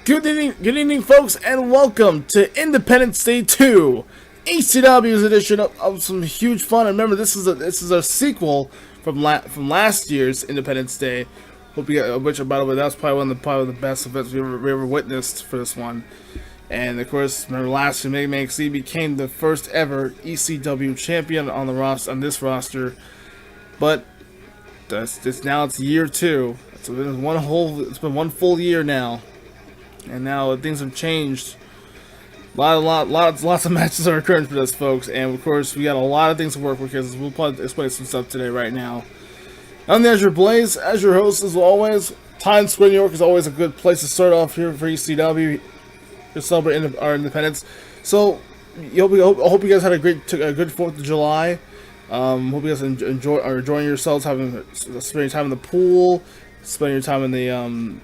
Good evening, folks, and welcome to Independence Day 2, ECW's edition of some huge fun. And remember, this is a sequel from last year's Independence Day. Hope you got, which, by the way, that was probably one of the best events we ever witnessed for this one. And of course, remember last year, Megan became the first ever ECW champion on this roster. But now it's year 2. It's been one full year now. And now things have changed. Lots of matches are occurring for us, folks. And of course, we got a lot of things to work with because we'll probably explain some stuff today, right now. I'm the Azure Blaze, as your host as always. Times Square, New York is always a good place to start off here for ECW to celebrate our independence. So, I hope you guys had a good 4th of July. Hope you guys are enjoying yourselves, spending time in the pool, spending your time in the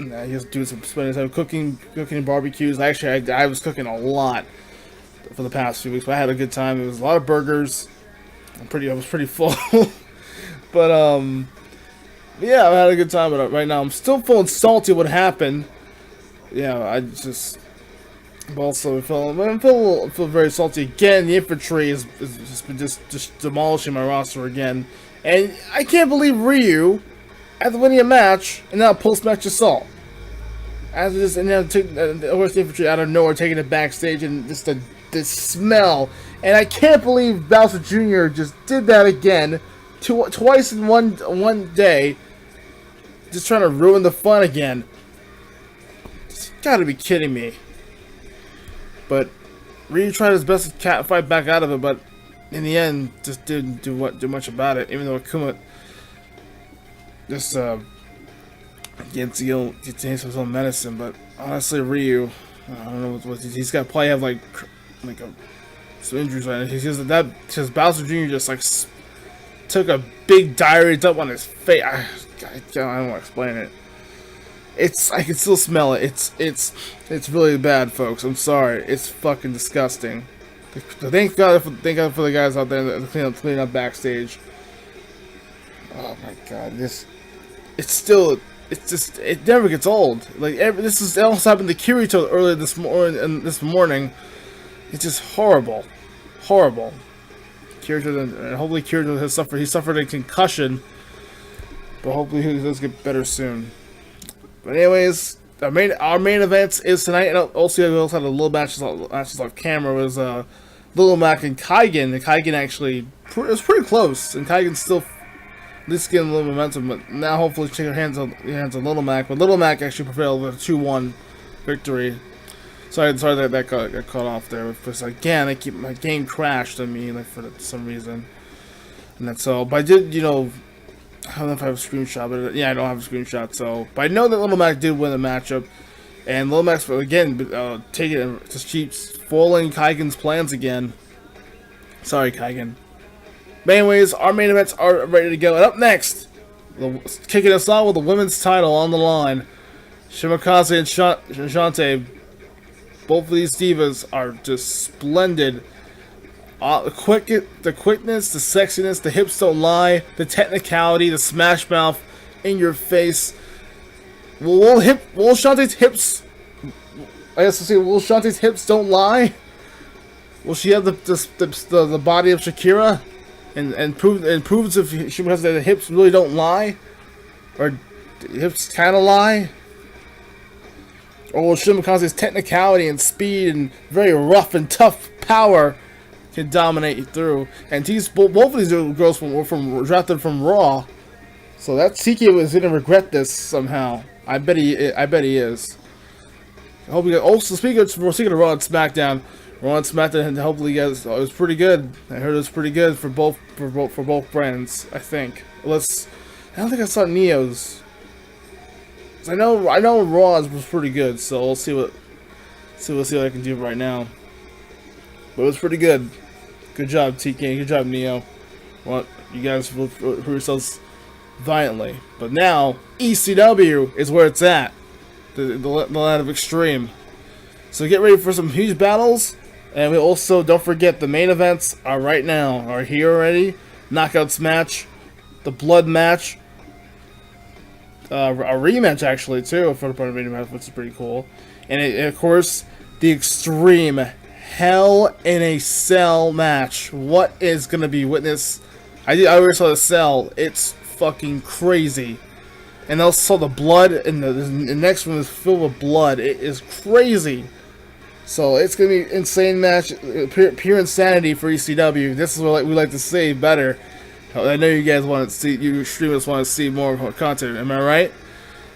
spending time cooking barbecues. Actually, I was cooking a lot for the past few weeks, but I had a good time. It was a lot of burgers. I was pretty full. But yeah, I had a good time. But right now, I'm still feeling salty. What happened? Yeah, I feel very salty again. The infantry has been just demolishing my roster again, and I can't believe Ryu, after winning a match, and now post-match assault. After this, and now the West Infantry out of nowhere, taking it backstage, and just the smell. And I can't believe Bowser Jr. just did that again, twice in one day, just trying to ruin the fun again. Just gotta be kidding me. But Ryu tried his best to fight back out of it, but in the end, just didn't do much about it. Even though Akuma just gets his own medicine, but honestly, Ryu, I don't know what he's got. Probably have some injuries right now. Because Bowser Jr. just took a big diarrhea dump on his face. I don't want to explain it. I can still smell it. It's really bad, folks. I'm sorry. It's fucking disgusting. Thank God for the guys out there that clean up backstage. Oh my God, it never gets old. It almost happened to Kirito earlier this morning. It's just horrible. Kirito, and hopefully Kirito he suffered a concussion, but hopefully he does get better soon. But anyways, our main event is tonight, and also we also had a little matches off camera. It was Little Mac and Kaigen. And Kaigen actually, it was pretty close, and Kaigen still at least getting a little momentum. But now hopefully shake your hands on Little Mac. But Little Mac actually prevailed with a 2-1 victory. Sorry that got caught off there. Because again, my game crashed on me for some reason, and that's all. But I did, I don't know if I have a screenshot, but yeah, I don't have a screenshot. But I know that Little Mac did win the matchup, and Little Mac's again taking it, just keeps foiling Kaigen's plans again. Sorry, Kaigen. But anyways, our main events are ready to go, and up next, kicking us off with the women's title on the line, Shimakaze and Shantae. Both of these divas are just splendid. The quickness, the sexiness, the hips don't lie, the technicality, the smash mouth in your face. Will Shantae's hips? I guess will Shantae's hips don't lie? Will she have the body of Shakira, and proves if she has that the hips really don't lie, or the hips kind of lie? Or will Shimakaze's technicality and speed and very rough and tough power can dominate you through? And both of these girls were drafted from Raw, so that Tiki is gonna regret this somehow. I bet he is. I hope you guys. Also, speaking of Raw and SmackDown, and hopefully you guys, it was pretty good. I heard it was pretty good for both brands. I think. I don't think I saw Neo's. I know Raw's was pretty good, so we'll see what I can do right now. But it was pretty good. Good job, TK. Good job, Neo. Well, you guys will prove yourselves violently. But now, ECW is where it's at. The land of extreme. So get ready for some huge battles. And we also, don't forget, the main events are right now. Are here already. Knockouts match. The blood match. a rematch actually too for the main event, which is pretty cool. And of course, the Extreme Hell in a Cell match. What is gonna be witnessed? I already saw the cell. It's fucking crazy. And I also saw the blood, and the next one is filled with blood. It is crazy. So it's gonna be insane match, pure insanity for ECW. This is what we like to see better. I know you guys want to see, you streamers want to see more content. Am I right?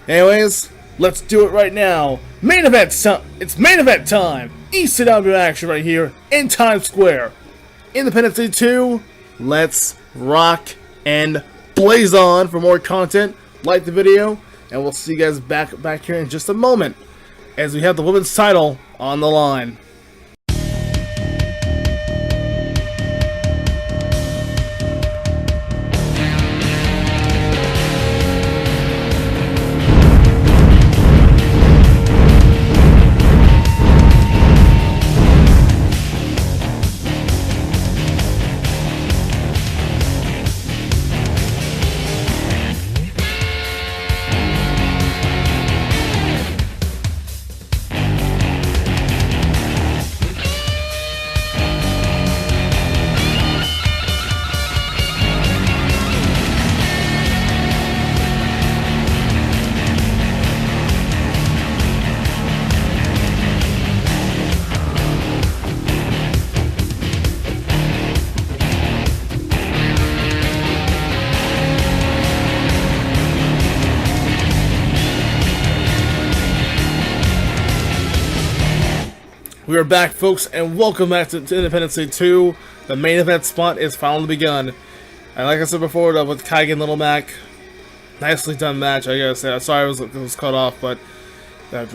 Anyways, let's do it right now. Main event time. It's main event time. ECW action right here in Times Square. Independence Day 2. Let's rock and blaze on. For more content, like the video, and we'll see you guys back here in just a moment as we have the women's title on the line. We are back, folks, and welcome back to Independence Day 2. The main event spot is finally begun. And like I said before, with Kaigen Little Mac, nicely done match, I gotta say. I'm sorry it was cut off, but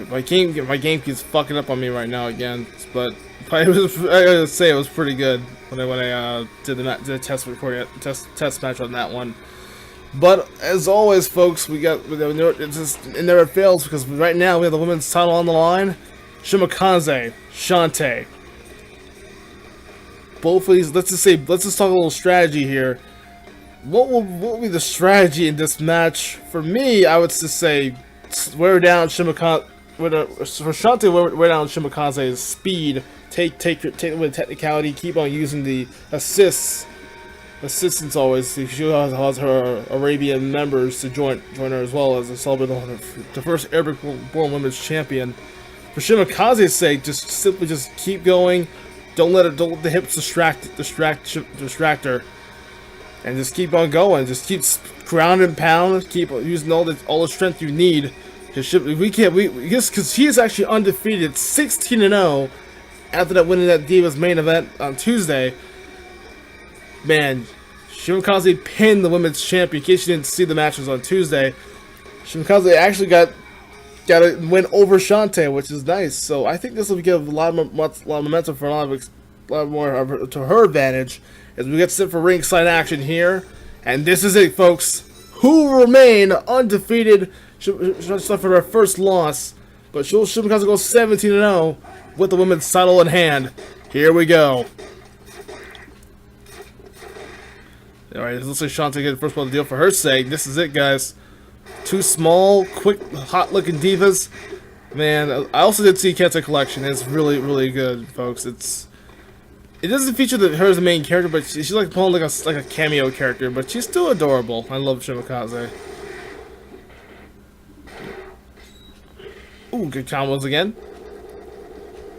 my game keeps fucking up on me right now again. But I gotta say it was pretty good when I did the test recording, test match on that one. But as always, folks, it never fails, because right now we have the women's title on the line. Shimakaze, Shantae. Both of these, let's just talk a little strategy here. What will be the strategy in this match? For me, I would just say wear down Shimakaze. For Shantae, wear down Shimakaze's speed. Take it with technicality. Keep on using the assistants always. She has her Arabian members to join her as well as a celebrate the first Arabic-born women's champion. For Shimakaze's sake, simply keep going. Don't let the hips distract her, and just keep on going. Just keep ground and pound. Keep using all the strength you need. Because he is actually undefeated, 16-0 after that winning that Divas main event on Tuesday. Man, Shimakaze pinned the women's champion. In case you didn't see the matches on Tuesday, Shimakaze actually got a win over Shantae, which is nice. So I think this will give a lot of momentum for a lot more to her advantage as we get set for ringside action here. And this is it, folks. Who will remain undefeated? She'll suffer her first loss, but Shimakaze goes 17-0 with the women's title in hand. Here we go. Alright, it looks like Shantae get the first one of the deal for her sake. This is it, guys. Two small, quick, hot-looking divas. Man, I also did see Kenta Collection. It's really, really good, folks. It doesn't feature her as the main character, but she's like pulling like a cameo character, but she's still adorable. I love Shimakaze. Ooh, good combos again.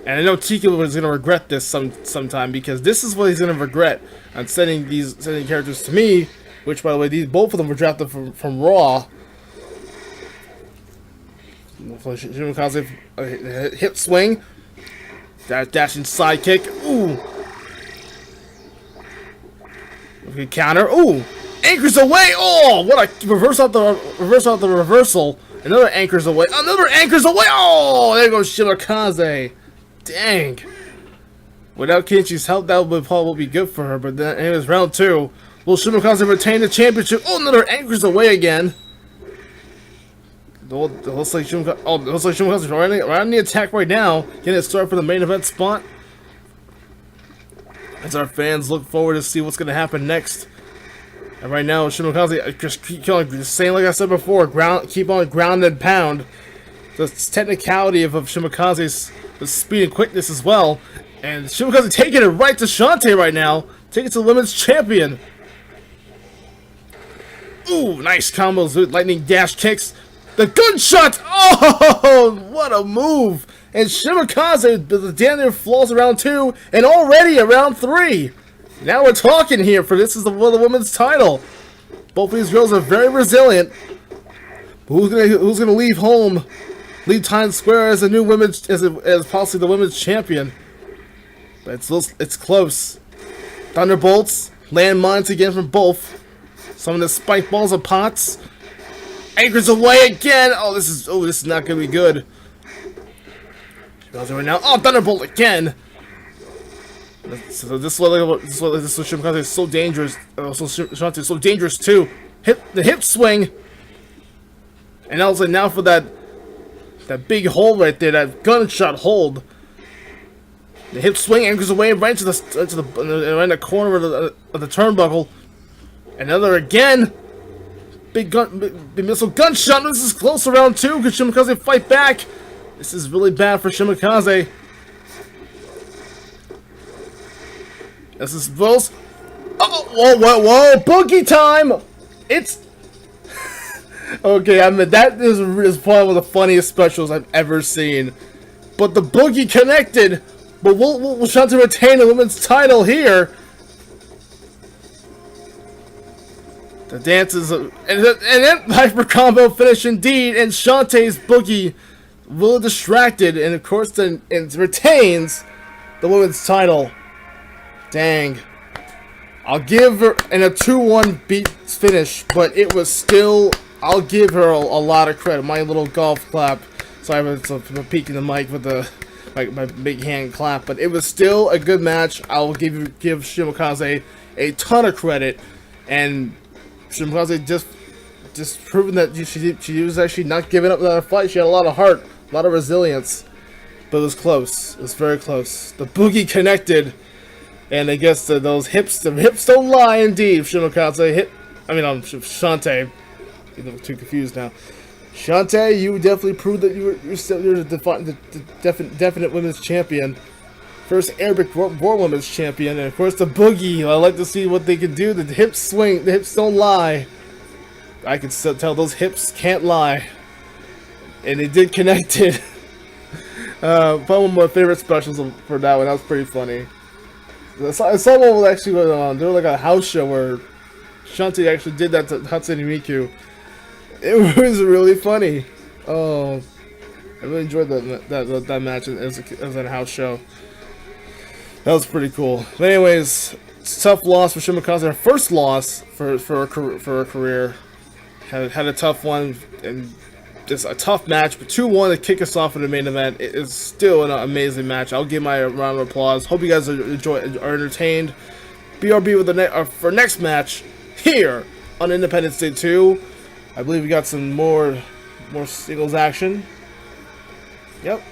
And I know Tiki is gonna regret this sometime, because this is what he's gonna regret on sending characters to me. Which, by the way, both of them were drafted from Raw. Shimakaze, hip swing, dashing sidekick. Ooh, okay, counter. Ooh, anchors away. Oh, what a reverse out the reversal. Another anchors away. Another anchors away. Oh, there goes Shimakaze. Dang. Without Kenen-Shi's help, that would probably be good for her. But then it was round 2. Will Shimakaze retain the championship? Oh, another anchors away again. It looks like Shimakaze is right on the attack right now. Getting it started for the main event spot. As our fans look forward to see what's going to happen next. And right now, Shimakaze just keep saying, like I said before, keep on ground and pound. The technicality of Shimakaze's speed and quickness as well. And Shimakaze taking it right to Shantae right now. Taking it to the women's champion. Ooh, nice combos with lightning dash kicks. The gunshot! Oh, what a move! And Shimakaze, the damn near falls around 2, and already around 3. Now we're talking here, for this is the women's title. Both of these girls are very resilient. But who's gonna leave home, leave Times Square as a new women's, as possibly the women's champion? But it's close. Thunderbolts, landmines again from both. Some of the spike balls of pots. Anchors away again. Oh, this is not gonna be good. Right now. Oh, Thunderbolt again. So this Shimakaze is so dangerous. Also, Shantae is so dangerous too. The hip swing, and also now for that big hold right there, that gunshot hold. The hip swing anchors away right into right in the corner of the turnbuckle. Another again. Big missile gunshot. This is close around 2. Could Shimakaze fight back? This is really bad for Shimakaze. This is Wills. Oh, whoa, boogie time! It's okay. I mean, that is probably one of the funniest specials I've ever seen. But the boogie connected. But will Shantae retain the women's title here? The dances and then hyper combo finish indeed, and Shantae's boogie will distracted, and of course then it retains the women's title. Dang. I'll give her in a 2-1 beat finish, but it was still, I'll give her a lot of credit. My little golf clap. Sorry for peeking the mic with my big hand clap, but it was still a good match. I'll give Shimakaze a ton of credit, and Shimakaze just proving that she was actually not giving up that fight. She had a lot of heart, a lot of resilience, but it was close. It was very close. The boogie connected, and I guess the hips don't lie indeed. Shimakaze Shantae. I'm too confused now. Shantae, you definitely proved that you're the definite women's champion. First Arabic War Women's Champion, and of course the boogie. I like to see what they can do. The hips swing, the hips don't lie. I can still tell those hips can't lie. And it did connect it. Probably one of my favorite specials for that one. That was pretty funny. Someone was actually doing like a house show where Shantae actually did that to Hatsune Miku. It was really funny. Oh, I really enjoyed that match as a house show. That was pretty cool. But anyways, it's a tough loss for Shimakaze. Her first loss for her career. Had a tough one, and just a tough match. But 2-1 to kick us off in the main event. It is still an amazing match. I'll give my round of applause. Hope you guys are entertained. BRB with for next match here on Independence Day 2. I believe we got some more singles action. Yep.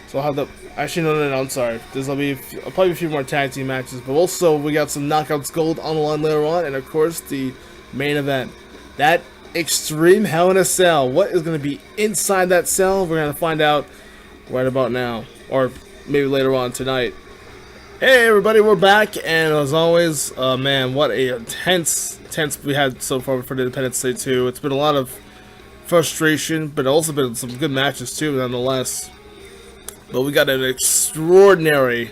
So I'll have the... Actually, no, I'm sorry. There'll be probably a few more tag team matches, but also we got some Knockouts Gold on the line later on, and of course the main event. That Extreme Hell in a Cell. What is going to be inside that cell? We're going to find out right about now, or maybe later on tonight. Hey everybody, we're back, and as always, man, what a intense we had so far for the Independence Day 2. It's been a lot of frustration, but also been some good matches too, nonetheless. But we got an extraordinary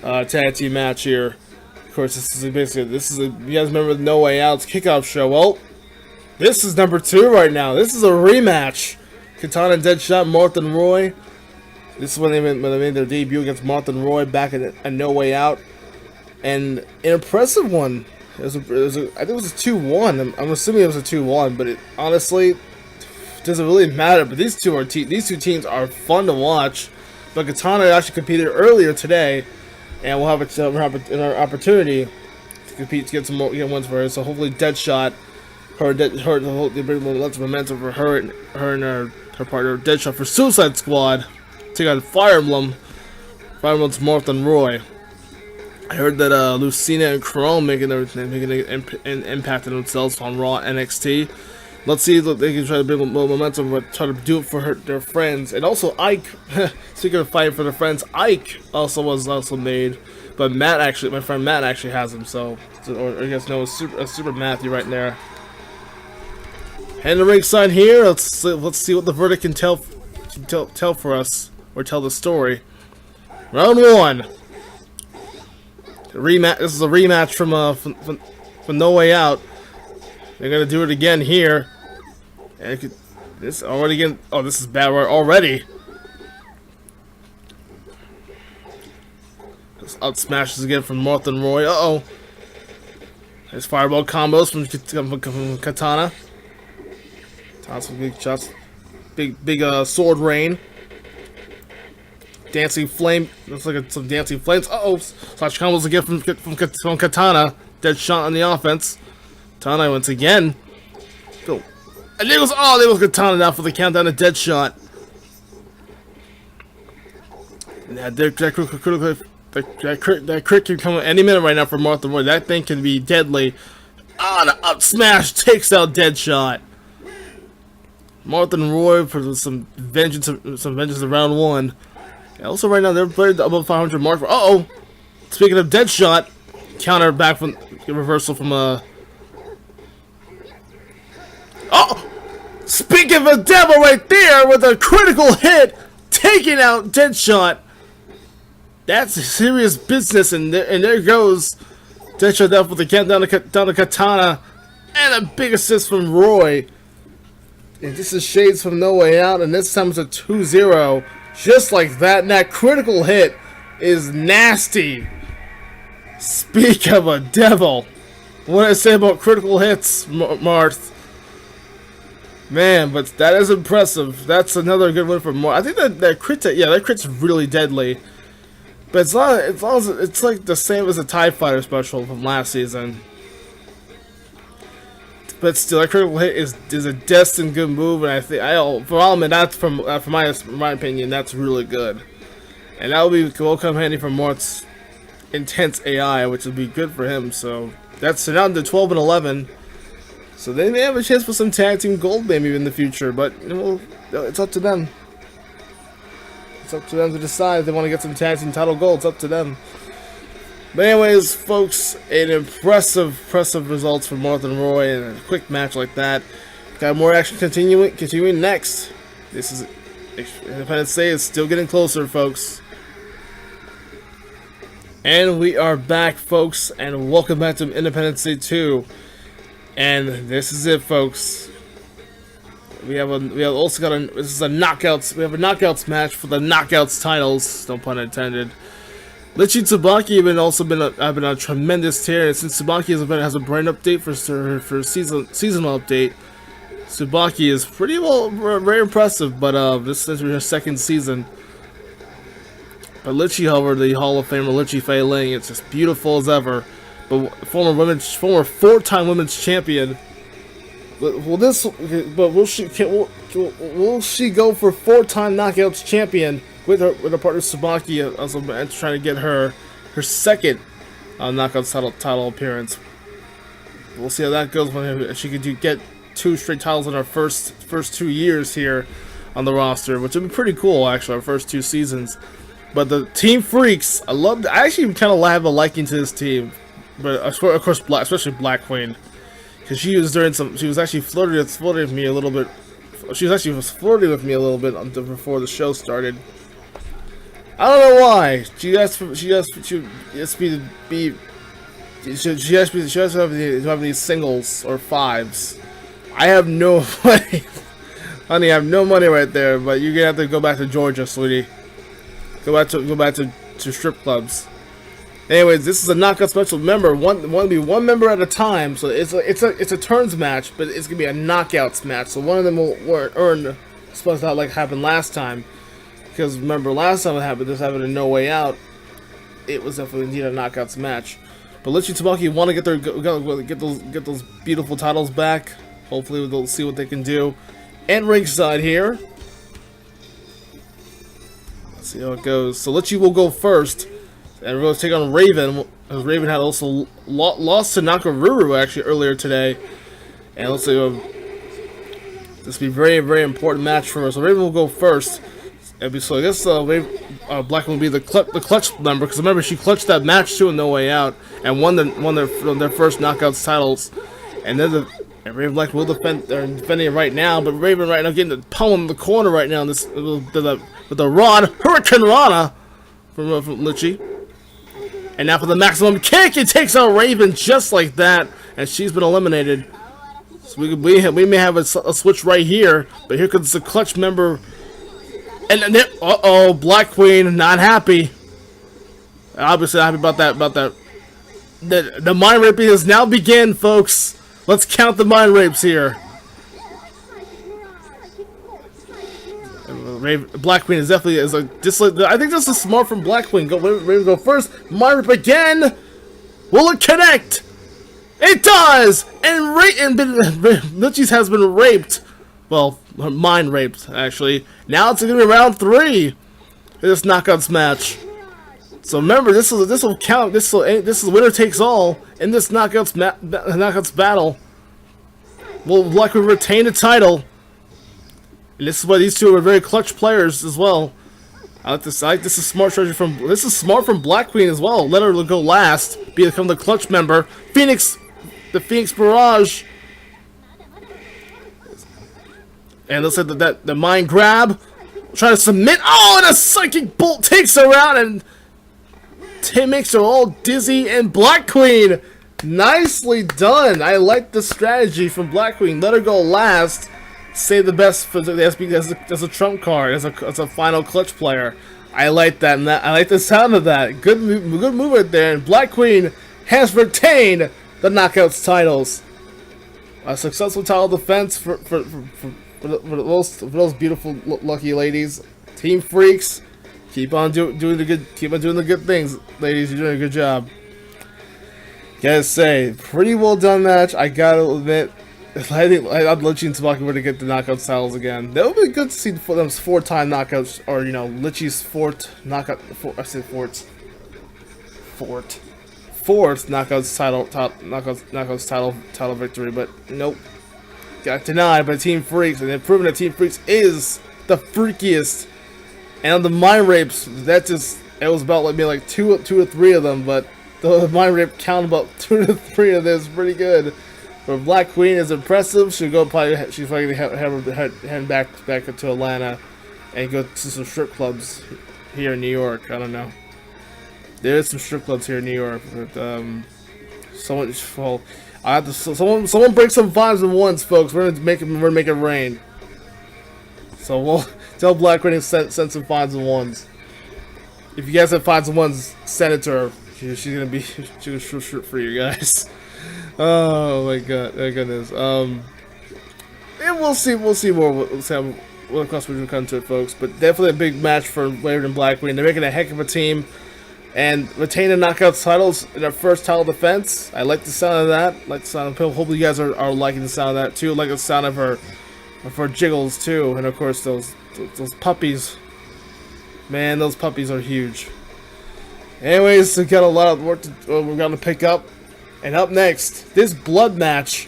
tag team match here. Of course, you guys remember the No Way Out's Kickoff Show. Well, this is number 2 right now. This is a rematch. Katana and Deadshot, Marth and Roy. This is when they made their debut against Marth and Roy back at No Way Out, and an impressive one. I think it was a 2-1. I'm assuming it was a 2-1, but it honestly doesn't really matter. But these two teams are fun to watch. But Katana actually competed earlier today, and we'll have an opportunity to compete to get some more wins for her. So hopefully Deadshot, they bring lots of momentum for her and her partner Deadshot for Suicide Squad. Take on Fire Emblem's Marth and Roy. I heard that Lucina and Chrome making an impact on themselves on Raw NXT. Let's see if they can try to build momentum, but try to do it for their friends. And also Ike, speaking of fighting for their friends, Ike was also made. But Matt actually, my friend Matt actually has him, so, or I guess no, a super Matthew right there. And the ringside here, let's see what the verdict can tell for us, or tell the story. Round 1. Rematch. This is a rematch from No Way Out. They're gonna do it again here. And this already again. Oh, this is bad already. This out smashes again from Marth and Roy. Uh-oh. There's fireball combos from Katana. Toss some big shots. Big sword rain. Dancing flame. Looks like some dancing flames. Uh-oh. Slash combos again from Katana. Deadshot on the offense. Katana once again. Go. And there goes Katana now for the countdown to Deadshot. And that crit can come any minute right now for Marth and Roy. That thing can be deadly. The up smash takes out Deadshot. Marth and Roy for some vengeance in round 1. And also right now they're playing the above 500 mark. Uh-oh. Speaking of Deadshot, counter back from reversal from Oh! Speaking of a devil right there with a critical hit, taking out Deadshot. That's serious business, and there goes Deadshot down with the countdown to Katana, and a big assist from Roy. And this is Shades from No Way Out, and this time it's a 2-0. Just like that, and that critical hit is nasty. Speak of a devil. What did I say about critical hits, Marth? Man, but that is impressive. That's another good win for Marth. I think that crit's really deadly. But it's like the same as the TIE Fighter special from last season. But still, that critical hit is a destined good move, and that's from my opinion, that's really good. And that will come handy for Marth's intense AI, which will be good for him. So that's down to 12 and 11. So they may have a chance for some tag team gold maybe in the future, but it's up to them. It's up to them to decide if they want to get some tag team title gold. It's up to them. But anyways, folks, an impressive results for Marth and Roy, and a quick match like that. Got more action continuing next. This is Independence Day is still getting closer, folks. And we are back, folks, and welcome back to Independence Day 2. And this is it, folks. We have also got this is a knockouts. We have a knockouts match for the knockouts titles. No pun intended. Litchi and Tsubaki have been a tremendous tear, and since Tsubaki has a brand update for seasonal update, Tsubaki is pretty very impressive. But this is her second season. But Litchi, however, the Hall of Famer Litchi Fei Ling, it's just beautiful as ever. But former 4-time women's champion. Will she go for 4-time knockouts champion with her partner Tsubaki, also trying to get her second knockouts title appearance? We'll see how that goes when she could get 2 straight titles in her first 2 years here on the roster, which would be pretty cool actually. Our first 2 seasons. But the Team Freaks, I actually kind of have a liking to this team. But of course, especially Black Queen, because she was actually flirting with me a little bit. She was flirting with me a little bit before the show started. I don't know why. She has to have these singles or 5s. I have no money, honey. I have no money right there. But you're gonna have to go back to Georgia, sweetie. Go back to strip clubs. Anyways, this is a knockout special. Remember, one member at a time. So it's a turns match, but it's gonna be a knockouts match. So one of them will earn supposed to like happened last time. Because remember, last time this happened in No Way Out. It was definitely indeed a knockouts match. But Litchi and Tsubaki want to get those beautiful titles back. Hopefully, they'll see what they can do. And ringside here. Let's see how it goes. So Litchi will go first. And we're going to take on Raven. Raven had also lost to Nakaruru actually earlier today, and let's see, this will be a very, very important match for us. So Raven will go first. So I guess Black will be the clutch member, because remember she clutched that match too in No Way Out and won their first Knockouts titles, and then Raven Black will defending it right now, but Raven right now getting the pummel in the corner right now. With the rod, Hurricane Rana from Litchi. And now for the maximum kick, it takes out Raven just like that, and she's been eliminated. So we may have a switch right here, but here comes the clutch member, and then Black Queen not happy. Obviously not happy about that. The mind raping has now begun, folks. Let's count the mind rapes here. Black Queen is definitely I think this is smart from Black Queen. Raven go first. Mind rape again. Will it connect? It does. And Litchi's has been raped. Well, mind raped actually. Now it's gonna be round 3 in this Knockouts match. So remember, this will count. This is winner takes all in this Knockouts battle. Will Black Queen retain the title? And this is why these two are very clutch players as well. I like this. This is smart strategy this is smart from Black Queen as well. Let her go last, become the clutch member. The Phoenix Barrage. And let's say that the mind grab, trying to submit. Oh, and a psychic bolt takes her out and makes her all dizzy. And Black Queen, nicely done. I like the strategy from Black Queen. Let her go last. Save the best for the SB as a trump card, as a final clutch player. I like that, and I like the sound of that. Good move right there. And Black Queen has retained the Knockouts titles. A successful title defense for those beautiful lucky ladies. Team Freaks, keep on doing the good things, ladies. You're doing a good job. Gotta say, pretty well done match. I gotta admit. I think Litchi and Tsubaki were to get the Knockouts titles again. That would be good to see them 4-time knockouts, or Litchi's fourth Knockouts title victory. But nope, got denied by Team Freaks, and they've proven that Team Freaks is the freakiest. And on the mind rapes, it was about like two or three of them, but the mind rape count about 2 to 3 of this. Pretty good. But Black Queen is impressive. She's probably head back to Atlanta and go to some strip clubs here in New York. I don't know. There's some strip clubs here in New York. But someone break some 5s and 1s, folks. We're gonna make it rain. So we'll tell Black Queen to send some 5s and 1s. If you guys have 5s and 1s, send it to her. She's gonna shoot for you guys. Oh my goodness. And we'll see what course we can come to it, folks. But definitely a big match for Raven and Black Queen. They're making a heck of a team and retaining Knockouts titles in their first title defense. I like the sound of that. Hopefully you guys are liking the sound of that too. I like the sound of her jiggles too, and of course those puppies. Man, those puppies are huge. Anyways, we got a lot of work we're gonna pick up. And up next, this blood match.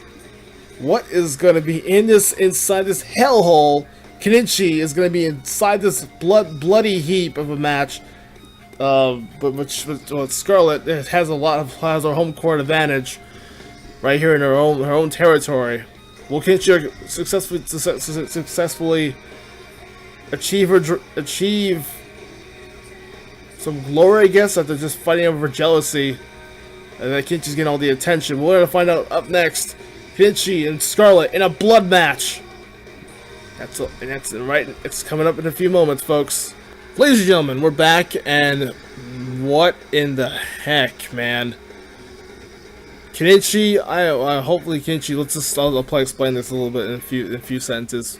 What is going to be inside this hellhole? Kenen-Shi is going to be inside this bloody heap of a match. But Skarlet has her home court advantage right here in her own territory. Will Kenen-Shi successfully achieve some glory, I guess, after just fighting over jealousy? And that Kenen-Shi's getting all the attention. We're going to find out up next. Kenen-Shi and Skarlet in a blood match. It's coming up in a few moments, folks. Ladies and gentlemen, we're back, and what in the heck, man? Kenen-Shi, hopefully Kenen-Shi, I'll explain this a little bit in a few sentences.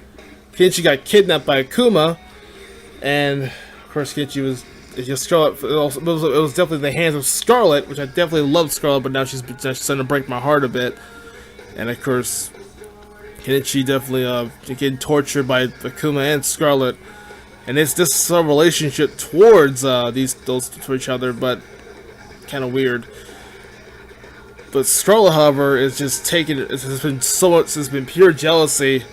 Kenen-Shi got kidnapped by Akuma, and of course Kenen-Shi was Skarlet. It was definitely the hands of Skarlet, which I definitely love Skarlet, but now she's starting to break my heart a bit. And of course, Kenen-Shi definitely getting tortured by Akuma and Skarlet, and it's this relationship towards those to each other, but kind of weird. But Skarlet, however, is just taking it. It's been so much. It's been pure jealousy.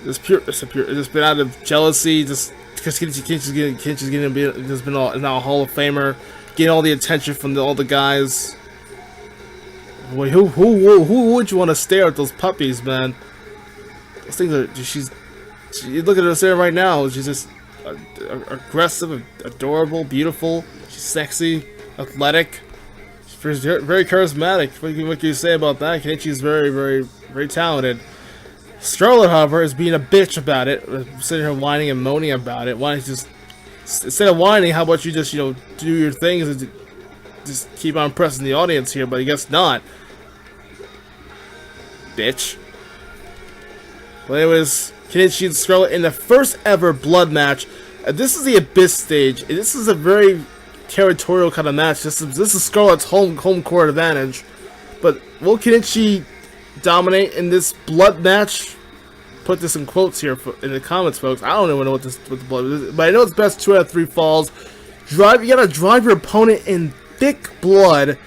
It's just been out of jealousy. Just because Kenichi's getting just been now a Hall of Famer, getting all the attention from all the guys. Wait, who would you want to stare at those puppies, man? Those things are. You look at her there right now. She's just aggressive, adorable, beautiful. She's sexy, athletic. She's very charismatic. What can you say about that? Kenichi's very talented. Skarlet, however, is being a bitch about it, sitting here whining and moaning about it. Why don't you just, instead of whining, how about you just, do your things and just keep on impressing the audience here? But I guess not. Bitch. Well, anyways, Kenen-Shi and Skarlet in the first ever blood match. This is the Abyss stage. This is a very territorial kind of match. This is Skarlet's home court advantage. But will Kenen-Shi dominate in this blood match? Put this in quotes here in the comments, folks. I don't even know what the blood is, but I know it's best 2 out of 3 falls. You gotta drive your opponent in thick blood.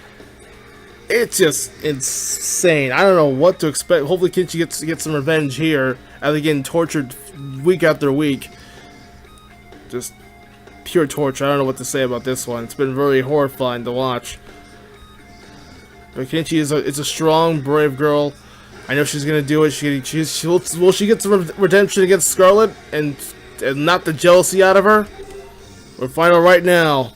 It's just insane. I don't know what to expect. Hopefully Kenichi gets some revenge here after getting tortured week after week. Just pure torture. I don't know what to say about this one. It's been really horrifying to watch. But Kenichi is a strong, brave girl. I know she's gonna do it. Will she get some redemption against Skarlet and knock the jealousy out of her? We'll find out right now.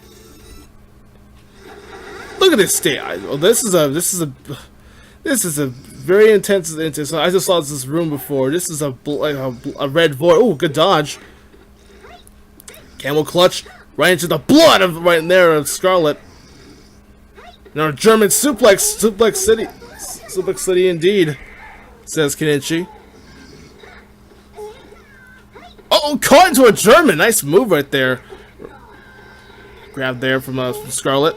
Look at this state. This is a very intense. I just saw this room before. This is a red void. Oh, good dodge. Camel clutch right into the blood of right in there of Skarlet. Now German suplex city indeed, says Kenen-Shi. Oh, caught into a German. Nice move right there. Grab there from Skarlet.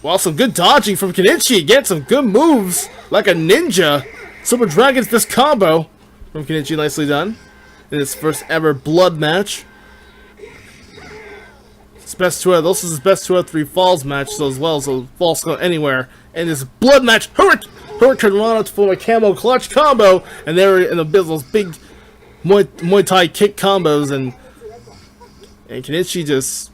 Wow, some good dodging from Kenen-Shi. Again, some good moves like a ninja. Super Dragon Fist combo from Kenen-Shi, nicely done. In his first ever blood match. This is his best 2 out of 3 falls match, so as well, so falls go anywhere. And this blood match, Hurricane Rana for a camo clutch combo, and they're in those big Muay Thai kick combos, and Kenen-Shi just,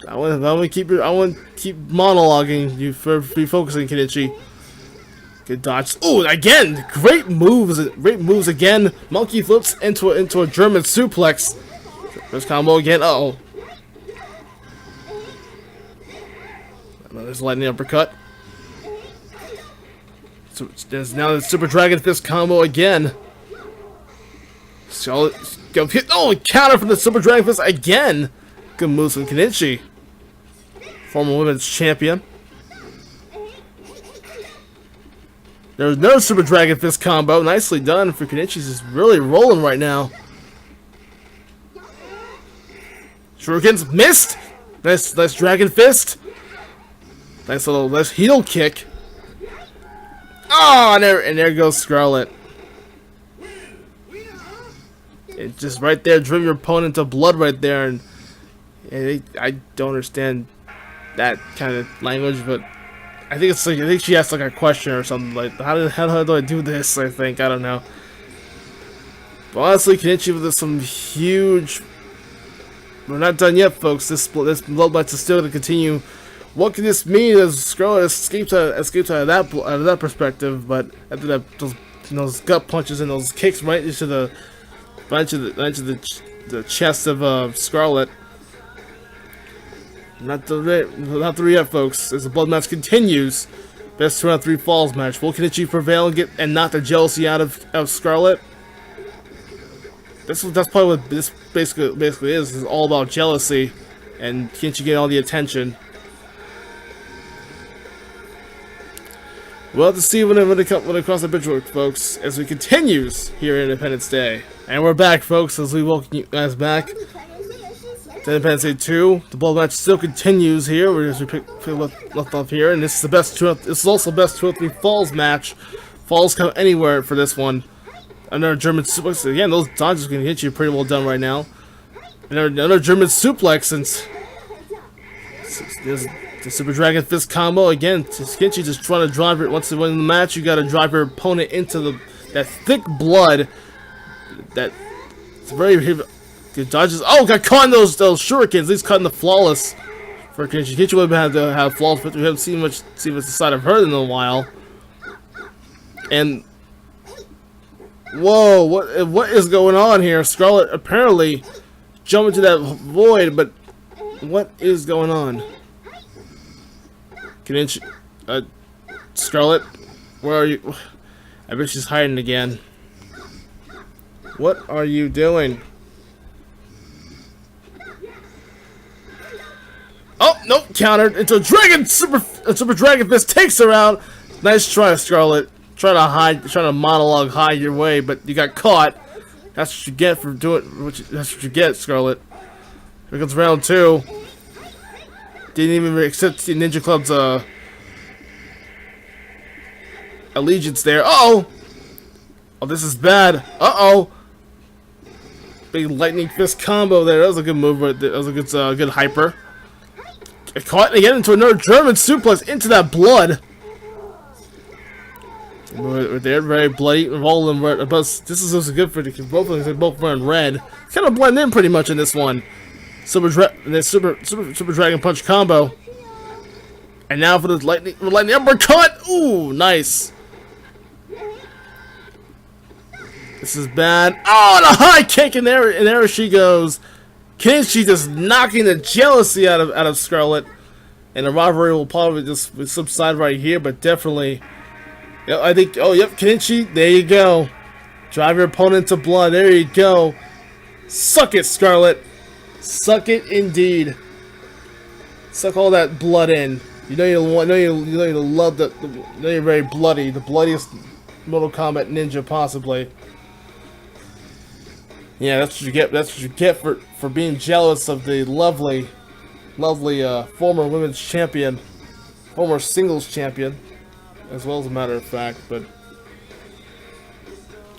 I want to keep monologuing you for refocusing Kenen-Shi. Good dodge. Oh, again, great moves again. Monkey flips into a German suplex. First combo again. Uh-oh. There's a lightning uppercut. So there's now the Super Dragon Fist combo again. So go hit. Oh, counter from the Super Dragon Fist again. Good moves from Kenen-Shi, former women's champion. There's no Super Dragon Fist combo. Nicely done for Kenen-Shi. She's really rolling right now. Shurikens missed. Nice Dragon Fist. Nice heel kick. Oh, and there goes Skarlet. It just right there, drive your opponent to blood right there, and I don't understand that kind of language, but I think she asked like a question or something like, how do I do this? I don't know. But honestly, Kenen-Shi with some huge. We're not done yet, folks. This blood match is still going to continue. What can this mean as Skarlet escapes out of that perspective? But after those gut punches and those kicks right into the chest of Skarlet. Not the yet, folks. As the blood match continues, best 2 out of 3 falls match. Will Kenen-Shi prevail and knock the jealousy out of Skarlet? That's probably what this basically is. It's all about jealousy, and Kenen-Shi get all the attention. We'll have to see when it cross the bridge, folks, as we continues here at Independence Day. And we're back, folks, as we welcome you guys back to Independence Day 2. The blood match still continues here. We're just left off here, and this is this is also the best 2 out of 3 falls match. Falls come anywhere for this one. Another German suplex. Again, those dodges can hit you pretty well done right now. Another German suplex, and The Super Dragon Fist combo again. Kenen-Shi just trying to drive it. Once you win the match, you got to drive your opponent into that thick blood. That it's very good dodges. Oh, got caught in those shurikens. At least cutting the flawless for Kenen-Shi. Kenen-Shi would have had to have flawless, but we haven't seen much the side of her in a while. And whoa, what is going on here? Skarlet apparently jumped into that void, but what is going on? Kenen-Shi, Skarlet, where are you? I bet she's hiding again. What are you doing? Oh, nope, countered into a Super Dragon Fist takes her out. Nice try, Skarlet. Trying to monologue hide your way, but you got caught. That's what you get for doing. That's what you get, Skarlet. Here comes round 2. Didn't even accept the Ninja Club's allegiance there. Uh-oh! Oh, this is bad. Uh-oh! Big lightning fist combo there. That was a good move. That was a good hyper. Caught again into another German suplex into that blood. They're very bloody. All of them. This is also good for both of them. They're both wearing red. Kind of blend in pretty much in this one. Super Dragon Punch combo. And now for the lightning uppercut. Ooh, nice. This is bad. Oh, the high kick, and there she goes. Kenen-Shi just knocking the jealousy out of Skarlet. And the rivalry will probably just subside right here, but definitely. Yeah, I think. Oh, yep, Kenen-Shi. There you go. Drive your opponent to blood. There you go. Suck it, Skarlet. Suck it indeed. Suck all that blood in. You know you love the. You know you're very bloody. The bloodiest Mortal Kombat ninja possibly. Yeah, that's what you get. That's what you get for being jealous of the lovely former women's champion, former singles champion, as well as a matter of fact. But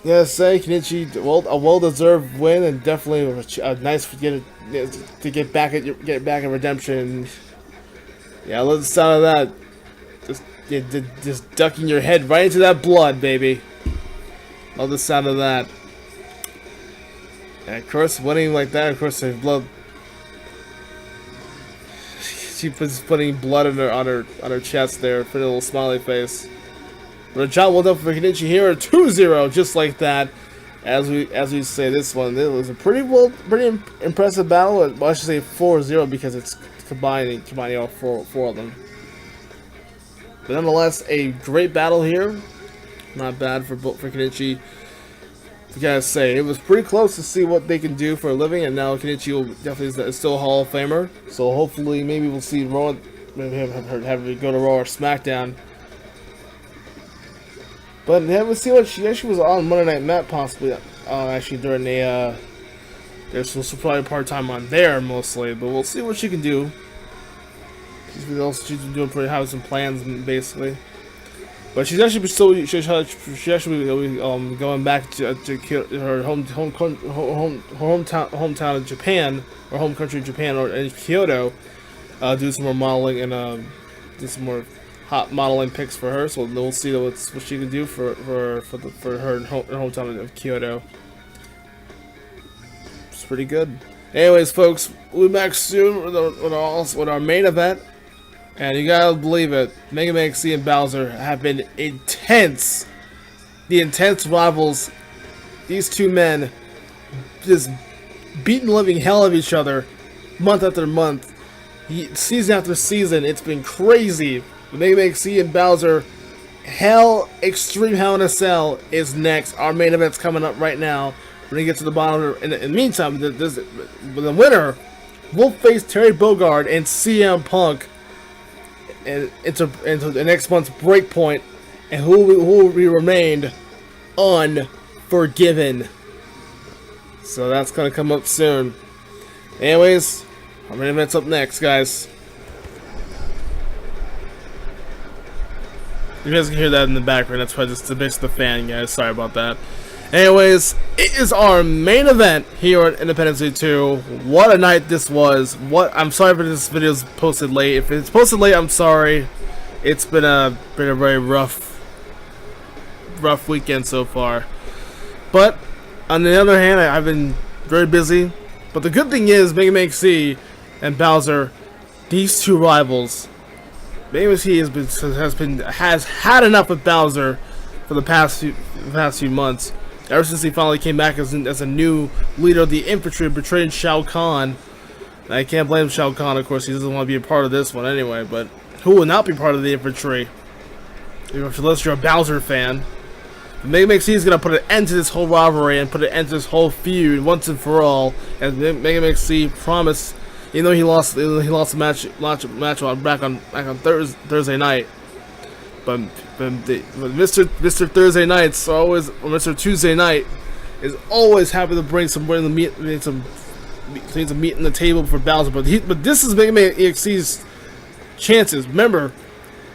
yeah, say Kenen-Shi, a well-deserved win, and definitely a nice to get back at redemption. Yeah, love the sound of that. Just ducking your head right into that blood, baby. Love the sound of that. And of course, winning like that, of course, there's blood. She puts putting blood on her chest there, for a little smiley face. But a job well done for Kenen-Shi here, 2-0, just like that. As we say, this one, it was a pretty impressive battle. Well, I should say 4-0 because it's combining all four of them. But nonetheless, a great battle here. Not bad for Kenen-Shi. I gotta say, it was pretty close to see what they can do for a living, and now Kenen-Shi will definitely is still a Hall of Famer. So hopefully, maybe we'll see Raw, maybe have it go to Raw or SmackDown. But we'll see what she was on Monday Night Matt possibly. Actually during there's probably part-time on there mostly, but we'll see what she can do. She's been doing pretty having some plans basically. But she's actually going back to her hometown in Japan, or home country in Japan, or in Kyoto, do some more modeling and do some more hot modeling pics for her. So we'll see what she can do for her hometown of Kyoto. It's pretty good. Anyways, folks, we'll be back soon with our main event. And you gotta believe it, Mega Man XC and Bowser have been intense. The intense rivals. These two men just beating the living hell of each other month after month, season after season. It's been crazy. Mega Man XC and Bowser, Extreme Hell in a Cell is next. Our main event's coming up right now. We're gonna get to the bottom. In the meantime, the winner will face Terry Bogard and CM Punk. And into the next month's Breakpoint, and who will be remained Unforgiven. So that's gonna come up soon. Anyways, our main event's up next, guys. You guys can hear that in the background. That's why this is the fan, guys. Sorry about that. Anyways, it is our main event here at Independence Day 2. What a night this was. I'm sorry for this video's posted late. If it's posted late, I'm sorry. It's been a very rough weekend so far. But on the other hand, I've been very busy. But the good thing is, Mega Man C and Bowser, these two rivals, Mega Man C has had enough of Bowser for the past few months. Ever since he finally came back as a new leader of the infantry, betraying Shao Kahn. I can't blame Shao Kahn, of course. He doesn't want to be a part of this one anyway. But who will not be part of the infantry? Unless you're a Bowser fan. Mega Man C is going to put an end to this whole rivalry and put an end to this whole feud once and for all. As Mega Man C promised, even though he lost the match back on Thursday night. But Mr. Thursday nights always, or Mr. Tuesday night, is always happy to bring some meat on the table for Bowser. But this is Mega Man EXC's chances. Remember,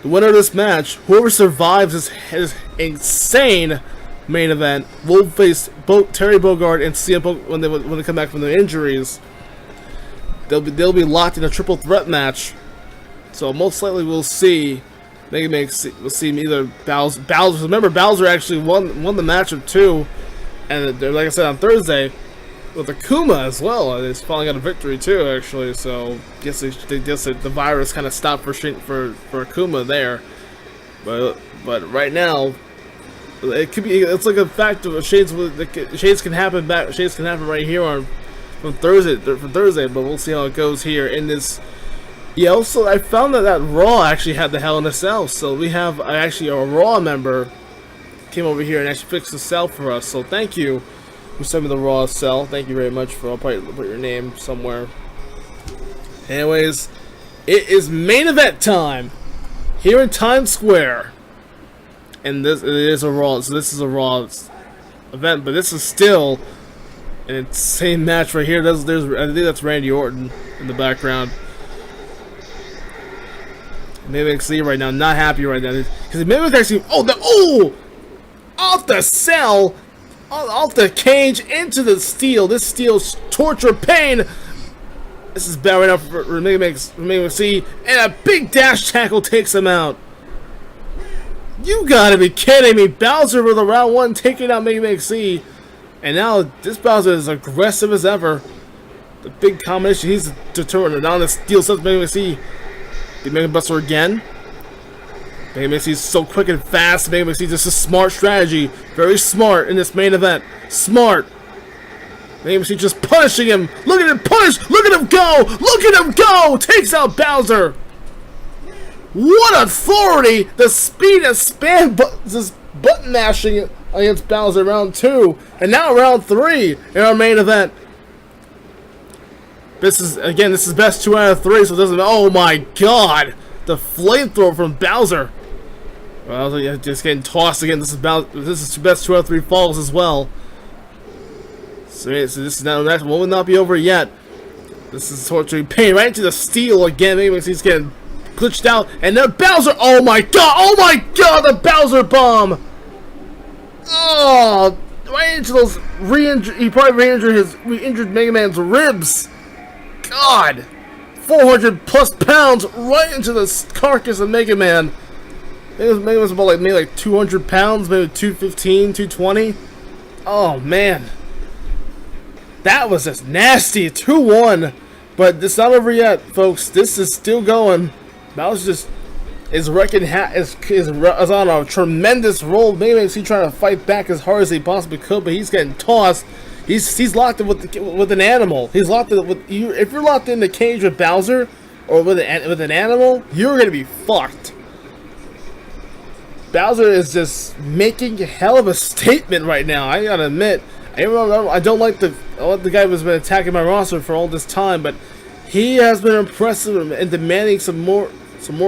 the winner of this match, whoever survives his insane main event, will face both Terry Bogard and CM Punk when they come back from their injuries. They'll be locked in a triple threat match. So most likely we'll see. We'll see either Bowser. Remember, Bowser actually won the match of 2, and like I said on Thursday, with Akuma as well. He's finally got a victory too, actually. So guess the virus kind of stopped for Akuma there. But right now, it could be. It's like a fact of shades can happen right here from Thursday. But we'll see how it goes here in this. Yeah, also, I found that Raw actually had the Hell in a Cell, so we have actually a Raw member came over here and actually fixed the cell for us, so thank you who sent me the Raw cell. Thank you very much I'll probably put your name somewhere. Anyways, it is main event time here in Times Square, and it is a Raw, so this is a Raw event, but this is still an insane match right here. I think that's Randy Orton in the background. Maybe I can see right now, not happy right now, because maybe it's actually off the cell, off the cage into the steel. This steel's torture, pain. This is bad right now for Mega Man C, and a big dash tackle takes him out. You gotta be kidding me! Bowser with a round 1 taking out Mega Man C, and now this Bowser is aggressive as ever. The big combination, he's determined. Now the steel sets Mega Man C. The Mega Buster again. Mega Man C is so quick and fast. Mega Man C is just a smart strategy. Very smart in this main event. Smart. Mega Man C just punishing him. Look at him punish. Look at him go. Look at him go. Takes out Bowser. What authority. The speed and span just button mashing against Bowser round 2. And now round 3 in our main event. This is best 2 out of 3, so it doesn't. Oh my God, the flamethrower from Bowser. Well, just getting tossed again. This is best 2 out of 3 falls as well. So this is now that will not be over yet. This is torturing pain right into the steel again. Maybe he's getting glitched out, and then Bowser. Oh my God! Oh my God! The Bowser bomb. Oh, right into those re-injured. He probably re-injured Mega Man's ribs. God, 400 plus pounds right into the carcass of Mega Man. Mega Man's about maybe 200 pounds, maybe 215, 220. Oh man, that was just nasty. 2-1, but it's not over yet, folks. This is still going. Bowser is on a tremendous roll. Mega Man is trying to fight back as hard as he possibly could, but he's getting tossed. He's locked in with an animal. He's locked in with you. If you're locked in the cage with Bowser or with an animal, you're gonna be fucked. Bowser is just making a hell of a statement right now. I gotta admit, I don't like the guy who's been attacking my roster for all this time, but he has been impressive and demanding some more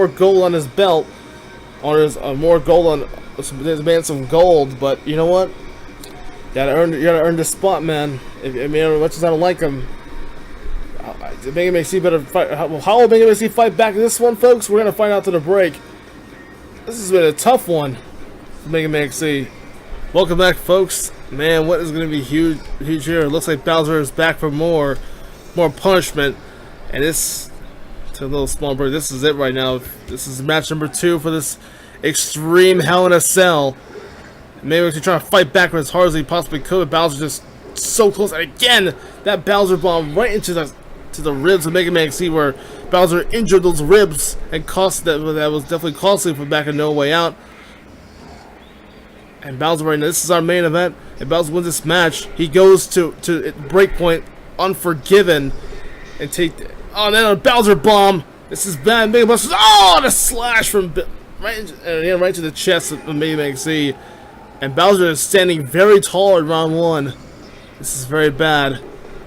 gold on his belt, or more gold on some gold. But you know what? You gotta earn the spot, man. I mean, as much as I don't like him, Mega Man C better fight. How will Mega Man C fight back in this one, folks? We're gonna find out to the break. This has been a tough one for Mega Man C. Welcome back, folks. Man, what is going to be huge here? It looks like Bowser is back for more punishment. And this, to a little small break, this is it right now. This is match number 2 for this extreme Hell in a Cell. Maybe he's trying to fight back as hard as he possibly could, but Bowser just so close. And again, that Bowser bomb right into the ribs of Mega Man X where Bowser injured those ribs and cost that was definitely costly for back in No Way Out. And Bowser right now, this is our main event. If Bowser wins this match, he goes to Breakpoint, Unforgiven, and take. Oh, then a Bowser bomb. This is bad. Mega Buster. Oh, the slash from right to the chest of Mega Man X. And Bowser is standing very tall at round 1. This is very bad.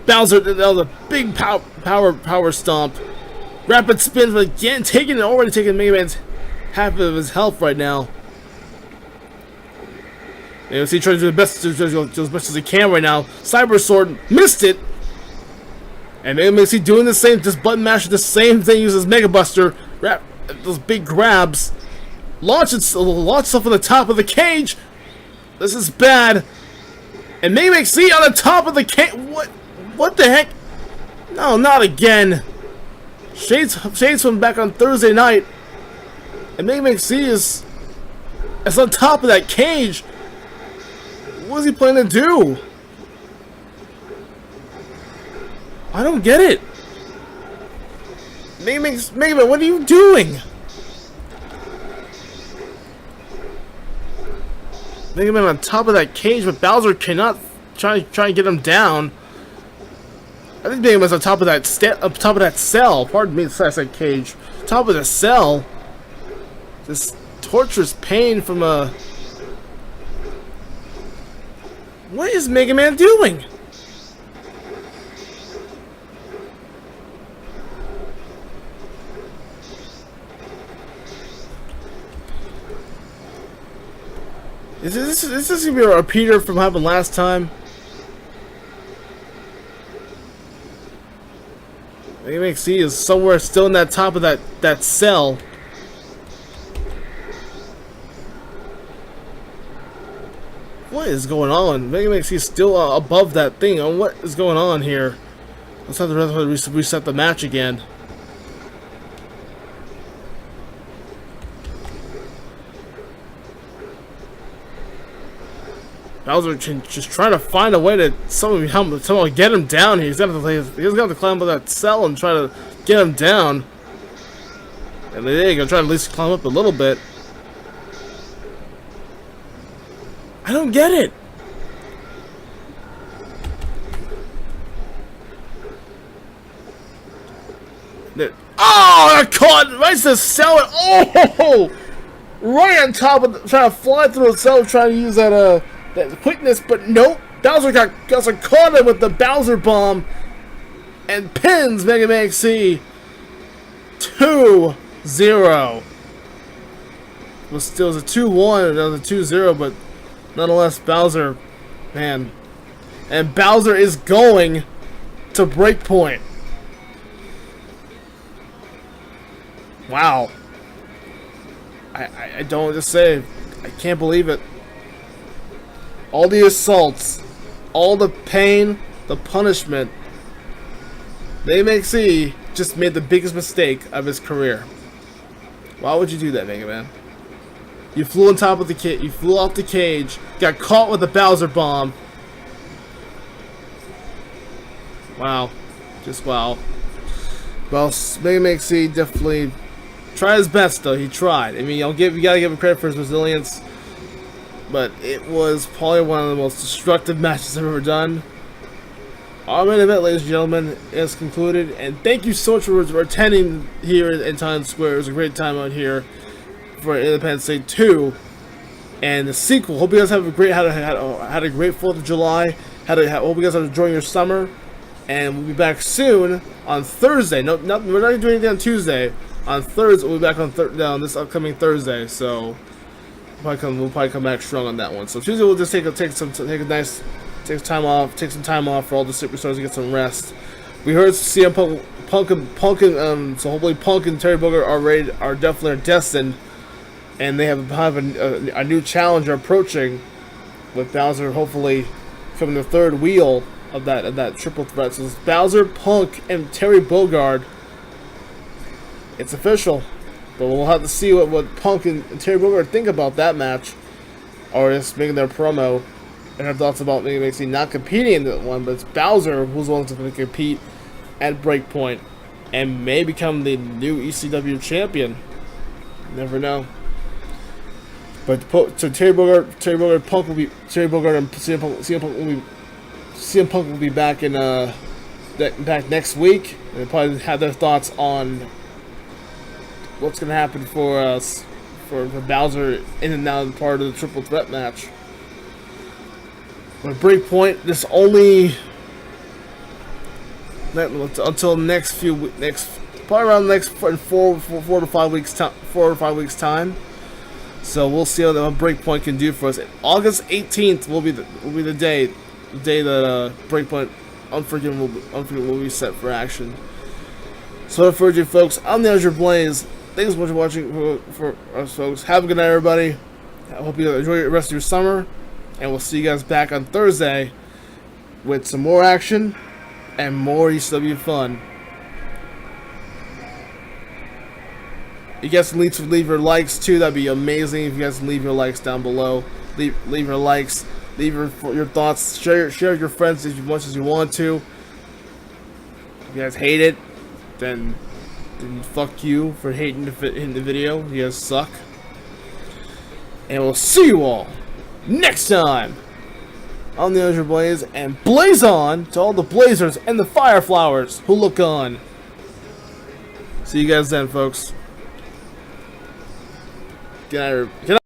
Bowser, that was a big power stomp. Rapid spin, but again, already taking Mega Man's half of his health right now. You know, he trying to do the best, as best as he can right now. Cyber Sword missed it, and Mega Man X doing the same, just button mashing the same thing, uses Mega Buster, those big grabs, launch stuff on the top of the cage. This is bad, and Mega Man X on the top of the cage. What the heck? No, not again. Shades from back on Thursday night, and Mega Man X is on top of that cage. What is he planning to do? I don't get it. Mega Man, what are you doing? Mega Man on top of that cage, but Bowser cannot try and get him down. I think Mega Man's on top of that cell. Pardon me, I said cage. Top of the cell. This torturous pain from a. What is Mega Man doing? Is this gonna be a repeater from what happened last time? Mega Man X is somewhere still in that top of that cell. What is going on? Mega Man X is still above that thing. What is going on here? Let's have to reset the match again. Bowser just trying to find a way to somehow get him down here. He's got to climb up that cell and try to get him down. And there you go, try to at least climb up a little bit. I don't get it. Oh, I caught right to the cell. Oh, right on top of trying to fly through the cell, trying to use that quickness, but nope. Bowser caught him with the Bowser bomb and pins Mega Man X 2-0. It was a 2-1, another 2-0, but nonetheless, Bowser, man, and Bowser is going to Breakpoint. Wow. I don't just say, I can't believe it. All the assaults, all the pain, the punishment. Mega Man X just made the biggest mistake of his career. Why would you do that, Mega Man? You flew on top of the cage. You flew off the cage. Got caught with the Bowser bomb. Wow, just wow. Well, Mega Man X definitely tried his best, though. He tried. I mean, you gotta give him credit for his resilience. But it was probably one of the most destructive matches I've ever done. Our main event, ladies and gentlemen, is concluded. And thank you so much for attending here in Times Square. It was a great time out here for Independence Day 2 and the sequel. Hope you guys have a great had a great 4th of July. Hope you guys are enjoying your summer. And we'll be back soon on Thursday. We're not doing anything on Tuesday. On Thursday, we'll be back on this upcoming Thursday. So we'll probably come back strong on that one. So Tuesday we'll just take some time off for all the superstars to get some rest. We heard CM Punk so hopefully Punk and Terry Bogard are definitely destined, and they have a new challenger approaching. with Bowser hopefully becoming the third wheel of that triple threat. So it's Bowser, Punk, and Terry Bogard. It's official, but we'll have to see what Punk and Terry Bogard think about that match, or just making their promo and their thoughts about maybe not competing in that one. But it's Bowser who's the one that's going to compete at Breakpoint and may become the new ECW champion. You never know. But so Terry Bogard, Punk will be and CM Punk will be back in back next week. And they'll probably have their thoughts on what's going to happen for us for Bowser in and out of part of the triple threat match. But Breakpoint, this only until probably around the next 4 to 5 weeks time. So we'll see what Breakpoint can do for us. August 18th will be the day that Breakpoint Unforgiven will be set for action. So for you folks, I'm the Azure Blaze. Thanks so much for watching for us folks. Have a good night, everybody. I hope you enjoy the rest of your summer, and we'll see you guys back on Thursday with some more action and more ECW fun. You guys can leave your likes too. That'd be amazing if you guys can leave your likes down below. Leave your likes. Leave your thoughts. Share with your friends as much as you want to. If you guys hate it, then fuck you for hating the video. You guys suck. And we'll see you all next time on the Azure Blaze, and blaze on to all the blazers and the fire flowers who look on. See you guys then, folks. Good night.